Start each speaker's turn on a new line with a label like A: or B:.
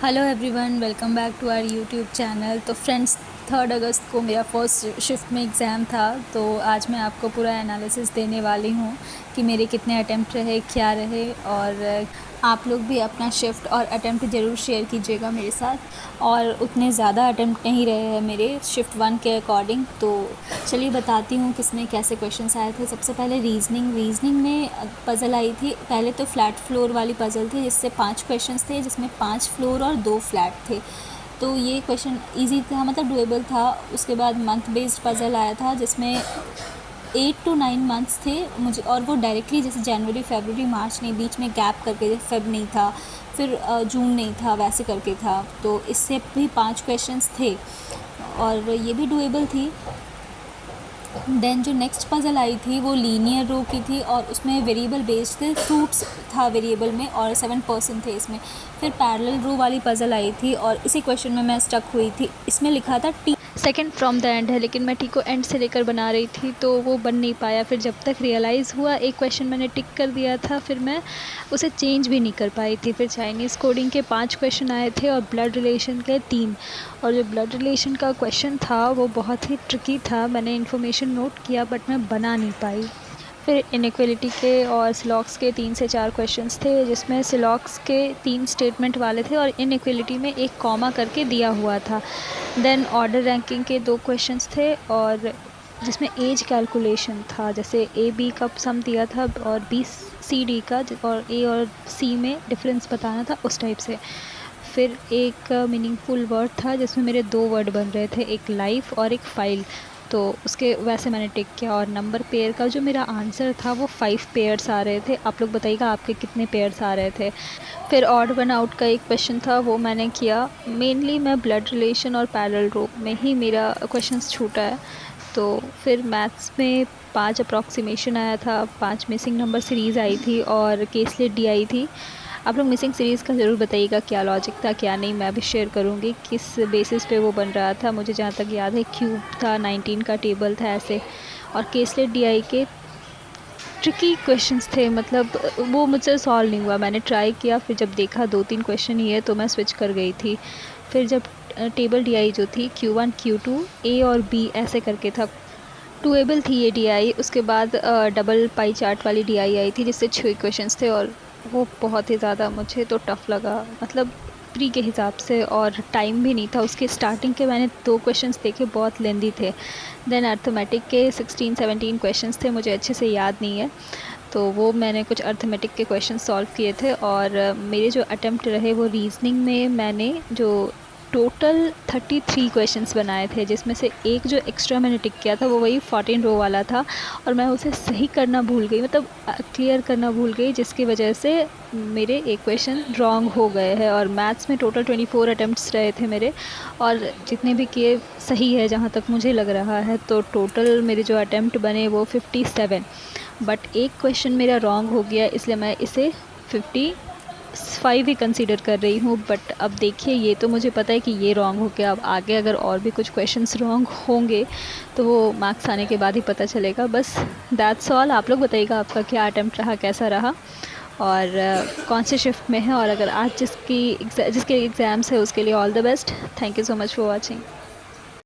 A: Hello everyone, welcome back to our YouTube channel. तो friends, 3 अगस्त को मेरा फर्स्ट शिफ्ट में एग्ज़ाम था। तो आज मैं आपको पूरा एनालिसिस देने वाली हूँ कि मेरे कितने अटेम्प्ट रहे, क्या रहे। और आप लोग भी अपना शिफ्ट और अटेम्प्ट ज़रूर शेयर कीजिएगा मेरे साथ। और उतने ज़्यादा अटेम्प्ट नहीं रहे हैं मेरे शिफ्ट 1 के अकॉर्डिंग। तो चलिए बताती हूँ किसमें कैसे क्वेश्चंस आए थे। सबसे पहले रीजनिंग में पज़ल आई थी। पहले तो फ्लैट फ्लोर वाली पज़ल थी, जिससे 5 क्वेश्चंस थे, जिसमें 5 फ्लोर और 2 फ्लैट थे। तो ये क्वेश्चन इजी था, मतलब डुएबल था। उसके बाद मंथ बेस्ड पज़ल आया था, जिसमें 8 to 9 मंथ्स थे मुझे, और वो डायरेक्टली जैसे जनवरी फरवरी मार्च नहीं, बीच में गैप करके, जैसे फेब नहीं था, फिर जून नहीं था, वैसे करके था। तो इससे भी 5 क्वेश्चंस थे और ये भी डुएबल थी। देन जो नेक्स्ट पज़ल आई थी वो लीनियर रो की थी, और उसमें वेरिएबल बेस्ड थे, फ्रूट्स था वेरिएबल में, और 7% थे इसमें। फिर पैरेलल रो वाली पज़ल आई थी और इसी क्वेश्चन में मैं स्टक हुई थी। इसमें लिखा था T second from the end है, लेकिन मैं टी को एंड से लेकर बना रही थी, तो वो बन नहीं पाया। फिर जब तक रियलाइज़ हुआ, एक क्वेश्चन मैंने टिक कर दिया था, फिर मैं उसे चेंज भी नहीं कर पाई थी। फिर चाइनीज़ कोडिंग के 5 क्वेश्चन आए थे और ब्लड रिलेशन के 3। और जो ब्लड रिलेशन का क्वेश्चन था वो बहुत ही ट्रिकी था। मैंने इन्फॉर्मेशन नोट किया बट मैं बना नहीं पाई। फिर इनइक्वलिटी के और सिलॉक्स के 3 से 4 क्वेश्चंस थे, जिसमें सिलॉक्स के 3 स्टेटमेंट वाले थे और इनइक्वलिटी में एक कॉमा करके दिया हुआ था। देन ऑर्डर रैंकिंग के 2 क्वेश्चंस थे, और जिसमें एज कैलकुलेशन था, जैसे ए बी का सम दिया था और बी सी डी का, और ए और सी में डिफरेंस बताना था, उस टाइप से। फिर एक मीनिंगफुल वर्ड था, जिसमें मेरे 2 वर्ड बन रहे थे, एक लाइफ और एक फाइल। तो उसके वैसे मैंने टिक किया। और नंबर पेयर का जो मेरा आंसर था वो 5 पेयर्स आ रहे थे। आप लोग बताइएगा आपके कितने पेयर्स आ रहे थे। फिर ऑड वन आउट का एक क्वेश्चन था, वो मैंने किया। मेनली मैं ब्लड रिलेशन और पैरेलल रो में ही मेरा क्वेश्चंस छूटा है। तो फिर मैथ्स में 5 अप्रॉक्सीमेशन आया था, 5 मिसिंग नंबर सीरीज़ आई थी और केसलेट डी आई थी। आप लोग मिसिंग सीरीज़ का ज़रूर बताइएगा क्या लॉजिक था, क्या नहीं। मैं भी शेयर करूँगी किस बेसिस पे वो बन रहा था। मुझे जहाँ तक याद है क्यूब था, 19 का टेबल था, ऐसे। और केसलेट डी आई के ट्रिकी क्वेश्चंस थे, मतलब वो मुझसे सॉल्व नहीं हुआ। मैंने ट्राई किया, फिर जब देखा 2-3 क्वेश्चन ही है, तो मैं स्विच कर गई थी। फिर जब टेबल डी आई जो थी Q1 Q2 ए और बी ऐसे करके था, डुएबल थी ये डी आई। उसके बाद डबल पाई चार्ट वाली डी आई आई थी, जिससे 6 क्वेश्चंस थे, और वो बहुत ही ज़्यादा मुझे तो टफ़ लगा, मतलब प्री के हिसाब से। और टाइम भी नहीं था उसके। स्टार्टिंग के मैंने 2 क्वेश्चंस देखे, बहुत लेंदी थे। देन अर्थमेटिक के 16-17 क्वेश्चंस थे, मुझे अच्छे से याद नहीं है, तो वो मैंने कुछ अर्थमेटिक के क्वेश्चन सॉल्व किए थे। और मेरे जो अटेम्प्ट रहे वो रीजनिंग में मैंने जो टोटल 33 क्वेश्चंस बनाए थे, जिसमें से एक जो एक्स्ट्रा मैंने टिक किया था वो वही 14 रो वाला था, और मैं उसे सही करना भूल गई, मतलब क्लियर करना भूल गई, जिसकी वजह से मेरे एक क्वेश्चन रॉन्ग हो गए हैं। और मैथ्स में टोटल 24 अटेम्प्ट्स रहे थे मेरे, और जितने भी किए सही है जहाँ तक मुझे लग रहा है। तो टोटल मेरे जो अटेम्प्ट बने वो 57। बट एक क्वेश्चन मेरा रॉन्ग हो गया, इसलिए मैं इसे 55 ही कंसीडर कर रही हूँ। बट अब देखिए, ये तो मुझे पता है कि ये रॉन्ग हो गया। अब आगे अगर और भी कुछ क्वेश्चंस रॉन्ग होंगे तो वो मार्क्स आने के बाद ही पता चलेगा। बस दैट्स ऑल। आप लोग बताइएगा आपका क्या अटेम्प्ट रहा, कैसा रहा, और कौन से शिफ्ट में है। और अगर आज जिसके एग्ज़ाम्स है उसके लिए all the best. Thank you so much for watching.